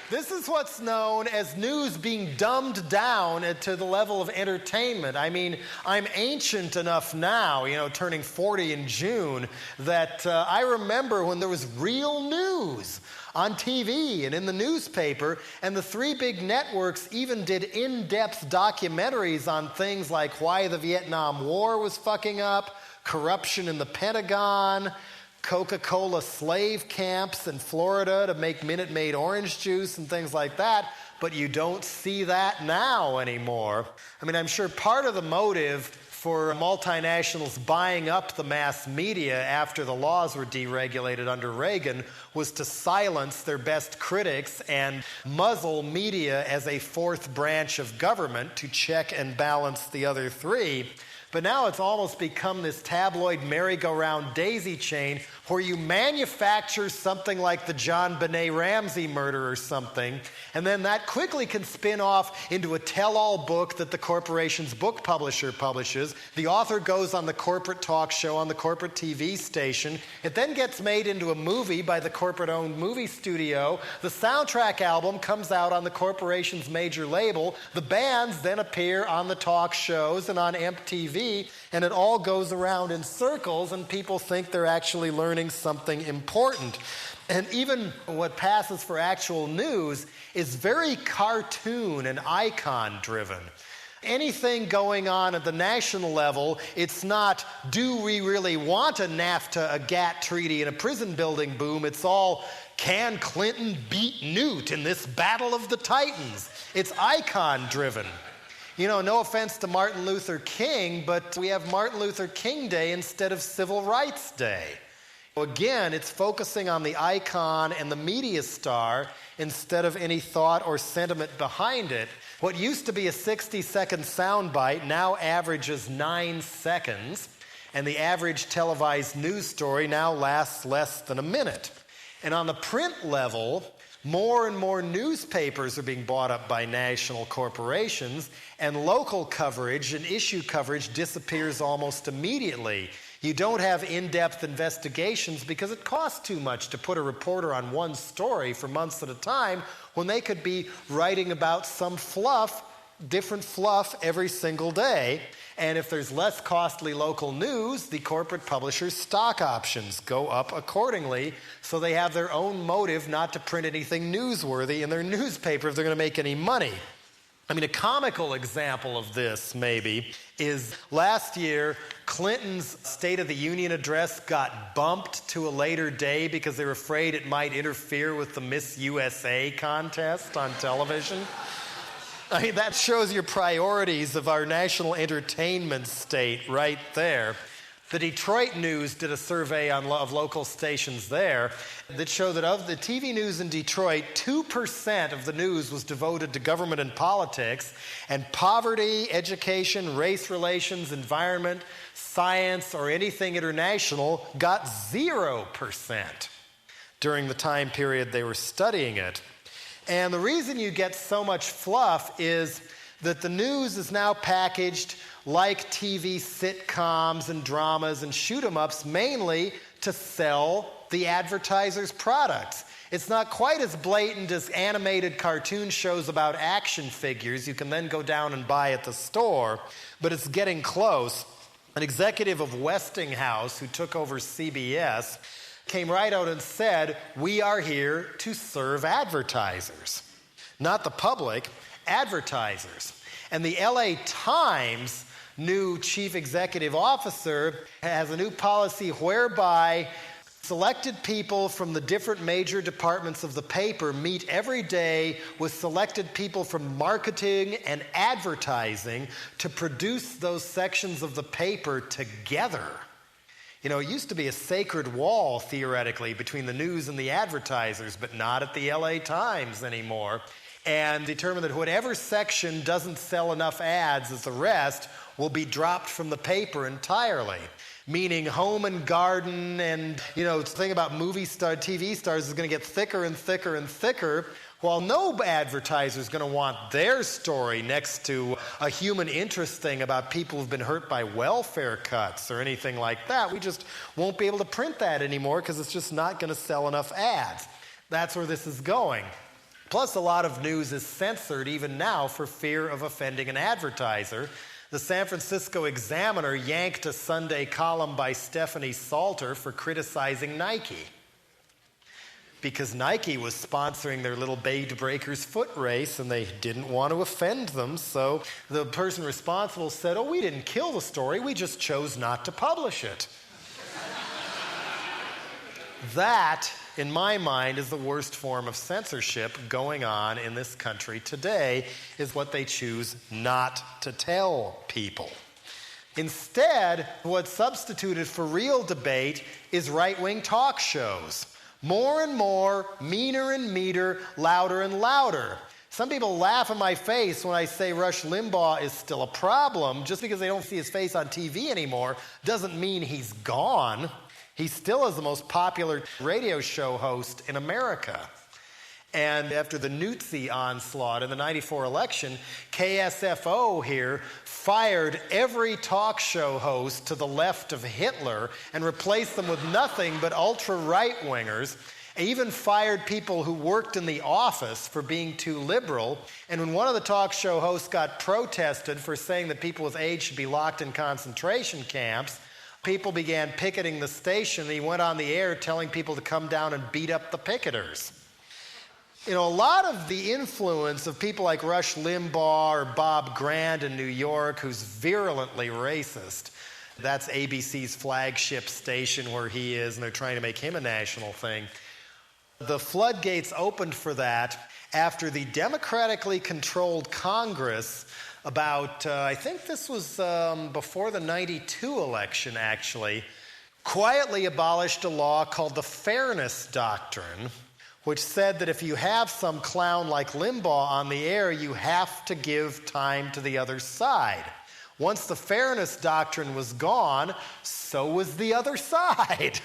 This is what's known as news being dumbed down to the level of entertainment. I mean, I'm ancient enough now, turning 40 in June, that I remember when there was real news on TV and in the newspaper, and the three big networks even did in-depth documentaries on things like why the Vietnam War was fucking up, corruption in the Pentagon, Coca-Cola slave camps in Florida to make Minute Maid orange juice and things like that, but you don't see that now anymore. I mean, I'm sure part of the motive for multinationals buying up the mass media after the laws were deregulated under Reagan was to silence their best critics and muzzle media as a fourth branch of government to check and balance the other three. But now it's almost become this tabloid merry-go-round daisy chain where you manufacture something like the John Benet Ramsey murder or something, and then that quickly can spin off into a tell-all book that the corporation's book publisher publishes. The author goes on the corporate talk show on the corporate TV station. It then gets made into a movie by the corporate-owned movie studio. The soundtrack album comes out on the corporation's major label. The bands then appear on the talk shows and on MTV. And it all goes around in circles, and people think they're actually learning something important. And even what passes for actual news is very cartoon and icon driven. Anything going on at the national level, it's not, do we really want a NAFTA, a GATT treaty, and a prison building boom? It's all, can Clinton beat Newt in this battle of the Titans? It's icon driven. No offense to Martin Luther King, but we have Martin Luther King Day instead of Civil Rights Day. Again, it's focusing on the icon and the media star instead of any thought or sentiment behind it. What used to be a 60-second soundbite now averages 9 seconds, and the average televised news story now lasts less than a minute. And on the print level, more and more newspapers are being bought up by national corporations, and local coverage and issue coverage disappears almost immediately. You don't have in-depth investigations because it costs too much to put a reporter on one story for months at a time when they could be writing about some different fluff every single day. And if there's less costly local news, the corporate publishers' stock options go up accordingly, so they have their own motive not to print anything newsworthy in their newspaper if they're going to make any money. I mean, a comical example of this, maybe, is last year, Clinton's State of the Union address got bumped to a later day because they were afraid it might interfere with the Miss USA contest on television. I mean, that shows your priorities of our national entertainment state right there. The Detroit News did a survey of local stations there that showed that of the TV news in Detroit, 2% of the news was devoted to government and politics, and poverty, education, race relations, environment, science, or anything international got 0% during the time period they were studying it. And the reason you get so much fluff is that the news is now packaged like TV sitcoms and dramas and shoot-em-ups mainly to sell the advertisers' products. It's not quite as blatant as animated cartoon shows about action figures you can then go down and buy at the store, but it's getting close. An executive of Westinghouse who took over CBS came right out and said, we are here to serve advertisers. Not the public, advertisers. And the LA Times new chief executive officer has a new policy whereby selected people from the different major departments of the paper meet every day with selected people from marketing and advertising to produce those sections of the paper together. It used to be a sacred wall, theoretically, between the news and the advertisers, but not at the LA Times anymore. And determined that whatever section doesn't sell enough ads as the rest will be dropped from the paper entirely. Meaning home and garden and, the thing about TV stars is going to get thicker and thicker and thicker, while no advertiser is going to want their story next to a human interest thing about people who've been hurt by welfare cuts or anything like that. We just won't be able to print that anymore because it's just not going to sell enough ads. That's where this is going. Plus, a lot of news is censored even now for fear of offending an advertiser. The San Francisco Examiner yanked a Sunday column by Stephanie Salter for criticizing Nike, because Nike was sponsoring their little Bay Breakers foot race and they didn't want to offend them. So the person responsible said, "Oh, we didn't kill the story, we just chose not to publish it." That, in my mind, is the worst form of censorship going on in this country today, is what they choose not to tell people. Instead, what's substituted for real debate is right-wing talk shows. More and more, meaner and meaner, louder and louder. Some people laugh in my face when I say Rush Limbaugh is still a problem. Just because they don't see his face on TV anymore doesn't mean he's gone. He still is the most popular radio show host in America. And after the Nutzi onslaught in the '94 election, KSFO here fired every talk show host to the left of Hitler and replaced them with nothing but ultra-right-wingers. Even fired people who worked in the office for being too liberal. And when one of the talk show hosts got protested for saying that people with AIDS should be locked in concentration camps, people began picketing the station, and he went on the air telling people to come down and beat up the picketers. You know, a lot of the influence of people like Rush Limbaugh or Bob Grand in New York, who's virulently racist, that's ABC's flagship station where he is, and they're trying to make him a national thing. The floodgates opened for that after the democratically controlled Congress about, I think this was before the '92 election actually, quietly abolished a law called the Fairness Doctrine, which said that if you have some clown like Limbaugh on the air, you have to give time to the other side. Once the Fairness Doctrine was gone, so was the other side.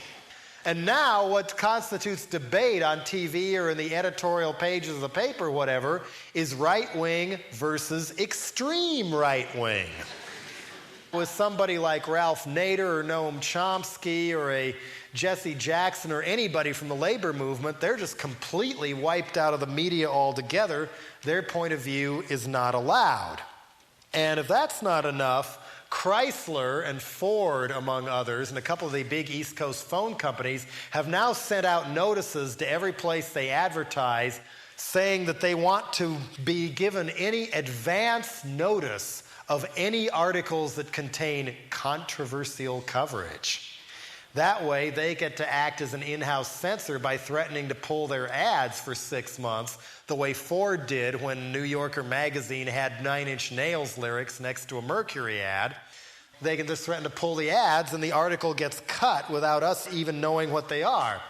And now what constitutes debate on TV or in the editorial pages of the paper, whatever, is right-wing versus extreme right-wing. With somebody like Ralph Nader or Noam Chomsky or a Jesse Jackson or anybody from the labor movement, they're just completely wiped out of the media altogether. Their point of view is not allowed. And if that's not enough, Chrysler and Ford, among others, and a couple of the big East Coast phone companies have now sent out notices to every place they advertise saying that they want to be given any advance notice of any articles that contain controversial coverage. That way, they get to act as an in-house censor by threatening to pull their ads for 6 months, the way Ford did when New Yorker magazine had 9 Inch Nails lyrics next to a Mercury ad. They can just threaten to pull the ads, and the article gets cut without us even knowing what they are.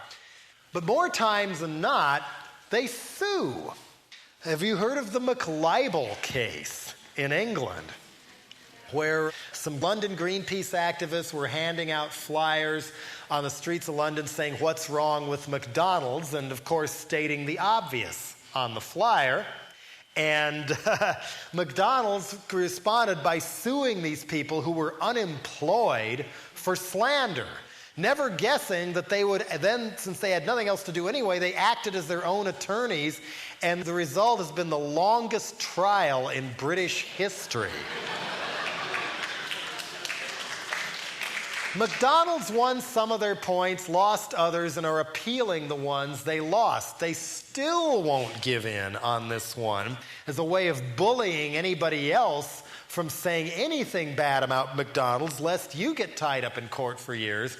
But more times than not, they sue. Have you heard of the McLibel case in England, where some London Greenpeace activists were handing out flyers on the streets of London saying, "What's wrong with McDonald's?" and of course stating the obvious on the flyer. And McDonald's responded by suing these people who were unemployed for slander, never guessing that they would then, since they had nothing else to do anyway, they acted as their own attorneys, and the result has been the longest trial in British history. McDonald's won some of their points, lost others, and are appealing the ones they lost. They still won't give in on this one as a way of bullying anybody else from saying anything bad about McDonald's, lest you get tied up in court for years.